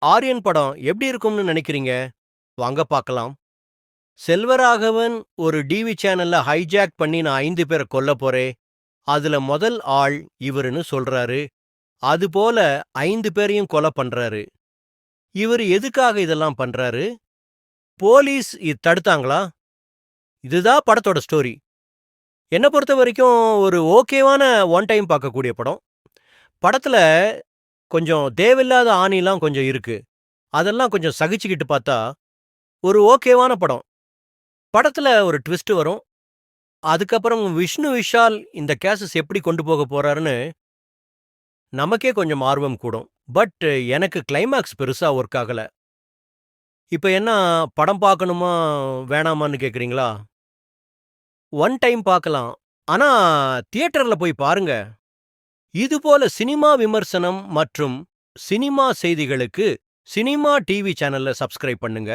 ஆரியன் படம் எப்படி இருக்கும்னு நினைக்கிறீங்க? வாங்க பார்க்கலாம். செல்வராகவன் ஒரு டிவி சேனல்ல ஹைஜாக் பண்ணி நான் 5 பேர கொல்லப் போறேன். அதுல முதல் ஆள் இவருன்னு சொல்றாரு. அதுபோல 5 பேரையும் கொலை பண்றாரு. இவரு எதுக்காக இதெல்லாம் பண்றாரு? போலீஸ் தடுத்தாங்களா? இதுதான் படத்தோட ஸ்டோரி. என்ன பொறுத்த வரைக்கும் ஒரு ஓகேவான ஒன் டைம் பார்க்கக்கூடிய படம். படத்துல கொஞ்சம் தேவையில்லாத ஆணிலாம் கொஞ்சம் இருக்கு. அதெல்லாம் கொஞ்சம் சகிச்சுக்கிட்டு பார்த்தா ஒரு ஓகேவான படம். படத்துல ஒரு ட்விஸ்ட் வரும். அதுக்கப்புறம் விஷ்ணு விஷால் இந்த கேஸஸ் எப்படி கொண்டு போக போறாருன்னு நமக்கே கொஞ்சம் ஆர்வம் கூடும். பட் எனக்கு கிளைமாக்ஸ் பெருசா ஒர்க் ஆகல. இப்ப என்ன படம் பார்க்கணுமா வேணாமான்னு கேக்குறீங்களா? ஒன் டைம் பார்க்கலாம். ஆனா தியேட்டர்ல போய் பாருங்க. இதுபோல சினிமா விமர்சனம் மற்றும் சினிமா செய்திகளுக்கு சினிமா டிவி சேனல்ல சப்ஸ்கிரைப் பண்ணுங்க.